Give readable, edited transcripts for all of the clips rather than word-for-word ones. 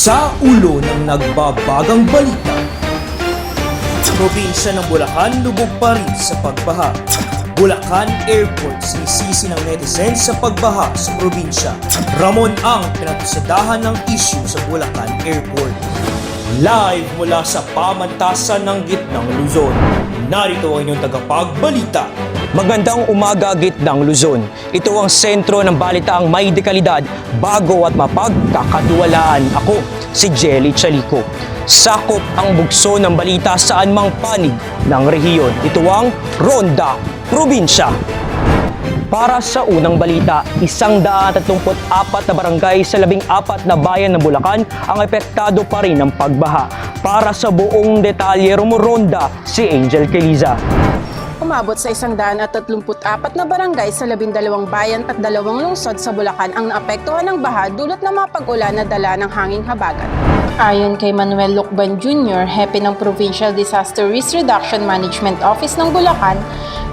Sa ulo ng nagbabagang balita, probinsya ng Bulacan lubog pa rin sa pagbaha. Bulacan Airport sinisisi ng netizens sa pagbaha sa probinsya. Ramon ang pinagkusadahan ng issue sa Bulacan Airport. Live mula sa pamantasan ng gitnang Luzon. Narito ang inyong tagapagbalita. Magandang umaga, Gitnang Luzon. Ito ang sentro ng balitaang may dekalidad, bago at mapagkakatiwalaan. Ako, si Jelly Chalico. Sakop ang bugso ng balita saan mang panig ng rehiyon. Ito ang Ronda Probinsya. Para sa unang balita, 134 na barangay sa 14 na bayan ng Bulacan ang epektado pa rin ng pagbaha. Para sa buong detalye, rumuronda si Angel Queliza. Umabot sa 134 na barangay sa 12 bayan at 2 lungsod sa Bulacan ang naapektuhan ng baha dulot ng mga pag-ulan na dala ng hanging habagat. Ayon kay Manuel Lucban Jr., hepe ng Provincial Disaster Risk Reduction Management Office ng Bulacan,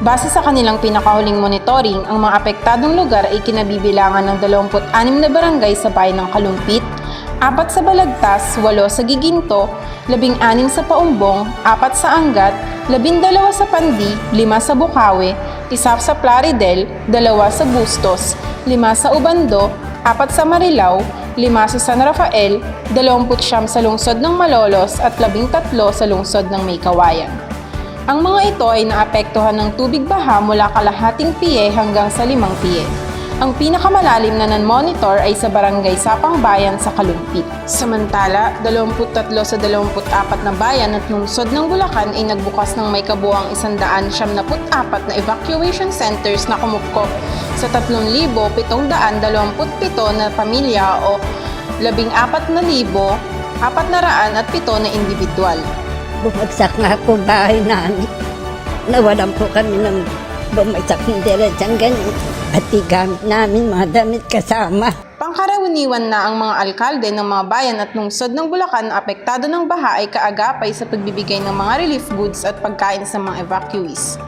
base sa kanilang pinakahuling monitoring, ang mga apektadong lugar ay kinabibilangan ng 26 na barangay sa bayan ng Kalumpit, 4 sa Balagtas, 8 sa Giginto, 16 sa Paumbong, 4 sa Angat, 12 sa Pandi, 5 sa Bukawe, 1 sa Plaridel, 2 sa Bustos, 5 sa Ubando, 4 sa Marilao, 5 sa San Rafael, 29 sa lungsod ng Malolos at 13 sa lungsod ng Maykawayan. Ang mga ito ay naapektuhan ng tubig baha mula kalahating piye hanggang sa 5 piye. Ang pinakamalalim na non-monitor ay sa Barangay Sapang Bayan sa Kalumpit. Samantala, 23 sa 24 na bayan at lungsod ng Bulacan ay nagbukas ng may kabuuang 174 na evacuation centers na kumupkop sa 3,727 na pamilya o 14,407 na individual. Bumagsak nga po bahay namin. Nawalan po kami ng bumagsak ng diretsang ganyan. Pati gamit namin, mga damit kasama. Pangkaraniwan na ang mga alkalde ng mga bayan at lungsod ng Bulacan na apektado ng baha ay kaagapay sa pagbibigay ng mga relief goods at pagkain sa mga evacuees.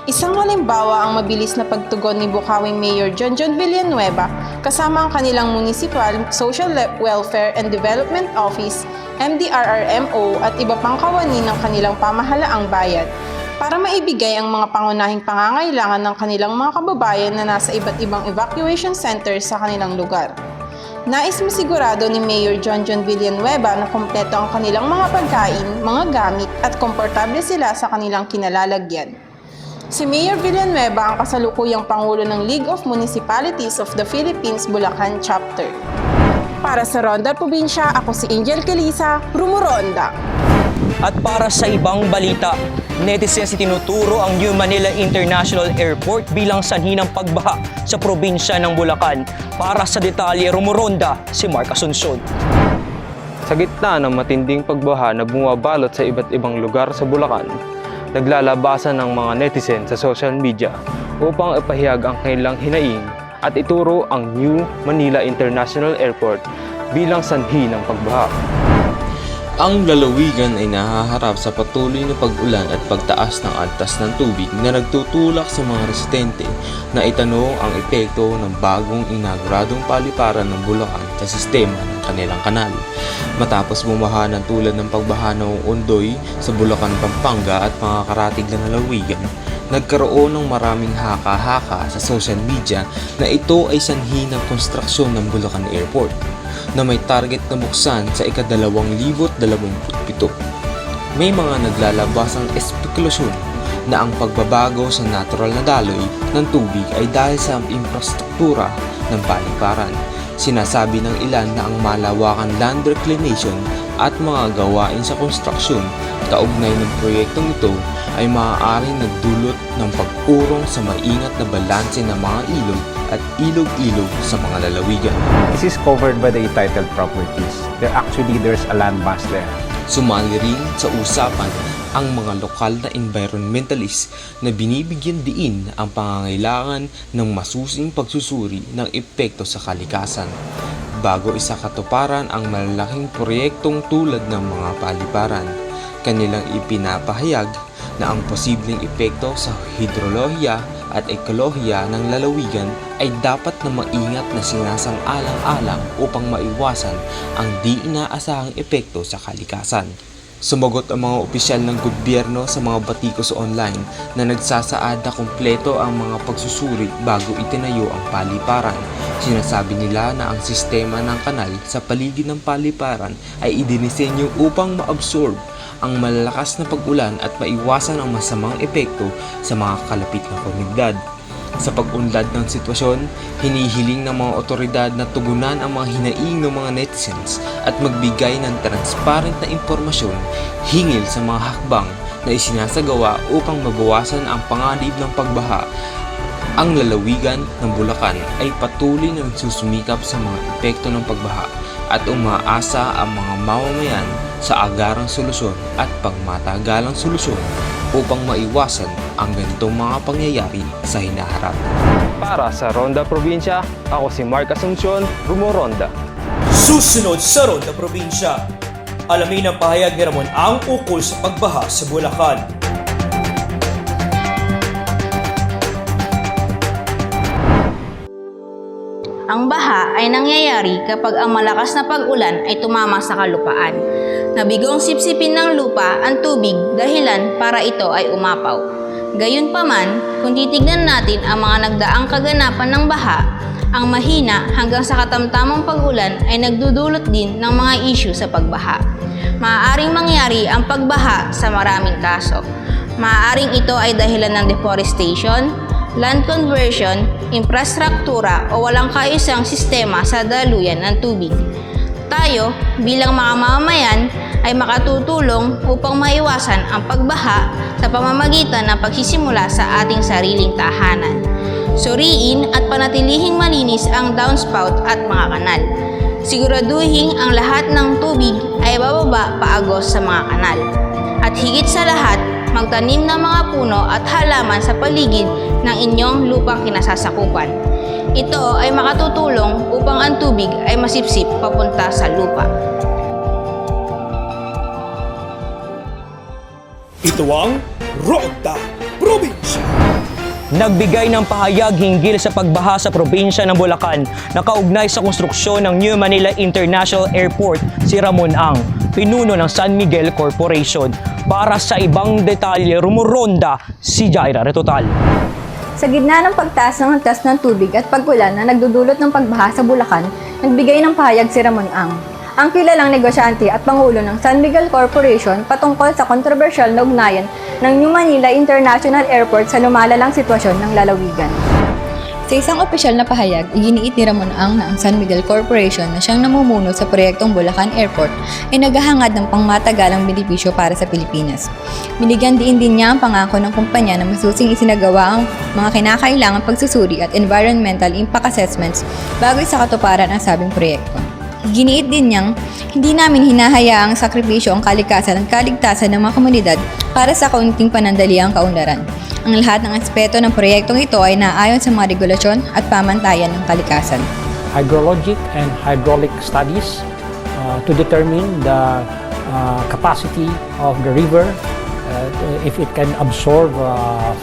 Isang halimbawa ang mabilis na pagtugon ni Bukawi Mayor Jonjon Villanueva kasama ang kanilang Municipal Social Welfare and Development Office, MDRRMO at iba pang kawani ng kanilang pamahalaang bayan para maibigay ang mga pangunahing pangangailangan ng kanilang mga kababayan na nasa iba't ibang evacuation centers sa kanilang lugar. Nais masigurado ni Mayor Jonjon Villanueva na kumpleto ang kanilang mga pagkain, mga gamit at komportable sila sa kanilang kinalalagyan. Si Mayor Villanueva ang kasalukuyang Pangulo ng League of Municipalities of the Philippines Bulacan Chapter. Para sa Ronda Probinsya, ako si Angel Queliza, Rumuronda. At para sa ibang balita, netizens tinuturo ang New Manila International Airport bilang sanhi ng pagbaha sa probinsya ng Bulacan. Para sa detalye, rumuronda si Mark Asuncion. Sa gitna ng matinding pagbaha na bumabalot sa iba't ibang lugar sa Bulacan, naglalabasan ng mga netizen sa social media upang ipahayag ang kanilang hinaing at ituro ang New Manila International Airport bilang sanhi ng pagbaha. Ang lalawigan ay nahaharap sa patuloy na pag-ulan at pagtaas ng antas ng tubig na nagtutulak sa mga residente na itanong ang epekto ng bagong inauguradong paliparan ng Bulacan sa sistema ng kanilang kanal. Matapos bumaha ng tulad ng pagbaha ng Ondoy sa Bulacan, Pampanga at mga karatig na lalawigan, nagkaroon ng maraming haka-haka sa social media na ito ay sanhi ng konstruksyon ng Bulacan Airport na may target na buksan sa ika-2027. May mga naglalabasang espekulasyon na ang pagbabago sa natural na daloy ng tubig ay dahil sa infrastruktura ng paliparan. Sinasabi ng ilan na ang malawakan land reclamation at mga gawain sa konstruksyon kaugnay ng proyektong ito ay maaaring nagdulot ng pag-urong sa maingat na balanse ng mga ilog at ilog-ilog sa mga lalawigan. This is covered by the entitled properties. There's a land mass there. Sumali rin sa usapan ang mga lokal na environmentalist na binibigyan diin ang pangangailangan ng masusing pagsusuri ng epekto sa kalikasan bago isakatuparan ang malalaking proyektong tulad ng mga paliparan. Kanilang ipinapahayag na ang posibleng epekto sa hidrolohiya at ekolohiya ng lalawigan ay dapat na maingat na sinasang-alang-alang upang maiwasan ang di inaasahang epekto sa kalikasan. Sumagot ang mga opisyal ng gobyerno sa mga batikos online na nagsasaad na kumpleto ang mga pagsusuri bago itinayo ang paliparan. Sinasabi nila na ang sistema ng kanal sa paligid ng paliparan ay idinisenyo upang maabsorb ang malalakas na pag-ulan at maiwasan ang masamang epekto sa mga kalapit na komunidad. Sa pag-unlad ng sitwasyon, hinihiling ng mga otoridad na tugunan ang mga hinaing ng mga netizens at magbigay ng transparent na impormasyon hingil sa mga hakbang na isinasagawa upang mabawasan ang panganib ng pagbaha. Ang lalawigan ng Bulacan ay patuloy na nagsusumikap sa mga epekto ng pagbaha at umaasa ang mga mamamayan sa agarang solusyon at pangmatagalang solusyon upang maiwasan ang ganitong mga pangyayari sa hinaharap. Para sa Ronda Probinsya, ako si Mark Asuncion, Rumoronda. Susunod sa Ronda Probinsya, alamin ang pahayag ni Ramon ang ukol sa pagbaha sa Bulacan. Ang baha ay nangyayari kapag ang malakas na pag-ulan ay tumama sa kalupaan. Nabigong sipsipin ng lupa ang tubig dahilan para ito ay umapaw. Gayunpaman, kung titignan natin ang mga nagdaang kaganapan ng baha, ang mahina hanggang sa katamtamang pag-ulan ay nagdudulot din ng mga issue sa pagbaha. Maaaring mangyari ang pagbaha sa maraming kaso. Maaaring ito ay dahilan ng deforestation, land conversion, infrastruktura o walang kaayusang sistema sa daluyan ng tubig. Tayo, bilang mga mamamayan, ay makatutulong upang maiwasan ang pagbaha sa pamamagitan ng pagsisimula sa ating sariling tahanan. Suriin at panatilihing malinis ang downspout at mga kanal. Siguraduhin ang lahat ng tubig ay bababa paagos sa mga kanal. At higit sa lahat, magtanim ng mga puno at halaman sa paligid ng inyong lupang kinasasakupan. Ito ay makatutulong upang ang tubig ay masipsip papunta sa lupa. Ito ang Ronda Probinsya. Nagbigay ng pahayag hinggil sa pagbaha sa probinsya ng Bulacan na kaugnay sa konstruksyon ng New Manila International Airport si Ramon Ang, pinuno ng San Miguel Corporation. Para sa ibang detalye, Rumoronda, si Jaira Retotal. Sa gitna ng pagtaas ng antas ng tubig at pag-ulan na nagdudulot ng pagbaha sa Bulacan, nagbigay ng pahayag si Ramon Ang, ang kilalang negosyante at pangulo ng San Miguel Corporation patungkol sa kontrobersyal na ugnayan ng New Manila International Airport sa lumalalang sitwasyon ng lalawigan. Sa isang opisyal na pahayag, iginiit ni Ramon Ang na ang San Miguel Corporation na siyang namumuno sa proyektong Bulacan Airport ay naghahangad ng pangmatagalang benepisyo para sa Pilipinas. Binigyan din niya ang pangako ng kumpanya na masusing isinagawa ang mga kinakailangang pagsusuri at environmental impact assessments bago sa katuparan ang sabing proyekto. Giniit din niyang, hindi namin hinahayaang sakripisyo ang kalikasan at kaligtasan ng mga komunidad para sa kaunting panandaliang kaunlaran. Ang lahat ng aspeto ng proyektong ito ay naayon sa mga regulasyon at pamantayan ng kalikasan. Hydrologic and hydraulic studies to determine the capacity of the river, if it can absorb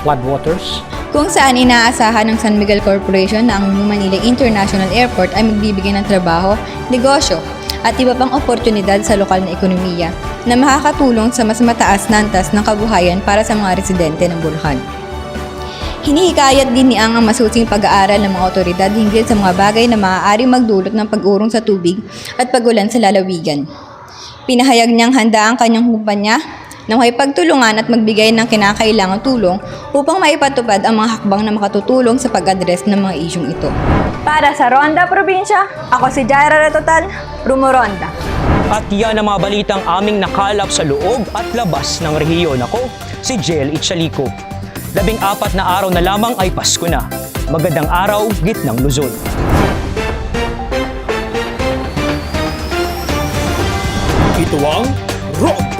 floodwaters. Kung saan inaasahan ng San Miguel Corporation na ang New Manila International Airport ay magbibigay ng trabaho, negosyo, at iba pang oportunidad sa lokal na ekonomiya na makakatulong sa mas mataas na antas ng kabuhayan para sa mga residente ng Bulacan. Hinihikayat din ni Ang masusing pag-aaral ng mga otoridad hinggil sa mga bagay na maaaring magdulot ng pag-urong sa tubig at pag-ulan sa lalawigan. Pinahayag niyang handa ang kanyang kumpanya na makipagtulungan at magbigay ng kinakailangang tulong upang maipatupad ang mga hakbang na makatutulong sa pag-address ng mga isyong ito. Para sa Ronda Probinsya, ako si Jaira Retotal, Rumoronda. At yan ang mga balitang aming nakalap sa loob at labas ng rehiyon. Ako, si Jel Itchalico. 14 na araw na lamang ay Pasko na. Magandang araw, gitnang Luzon. Ito ang Ronda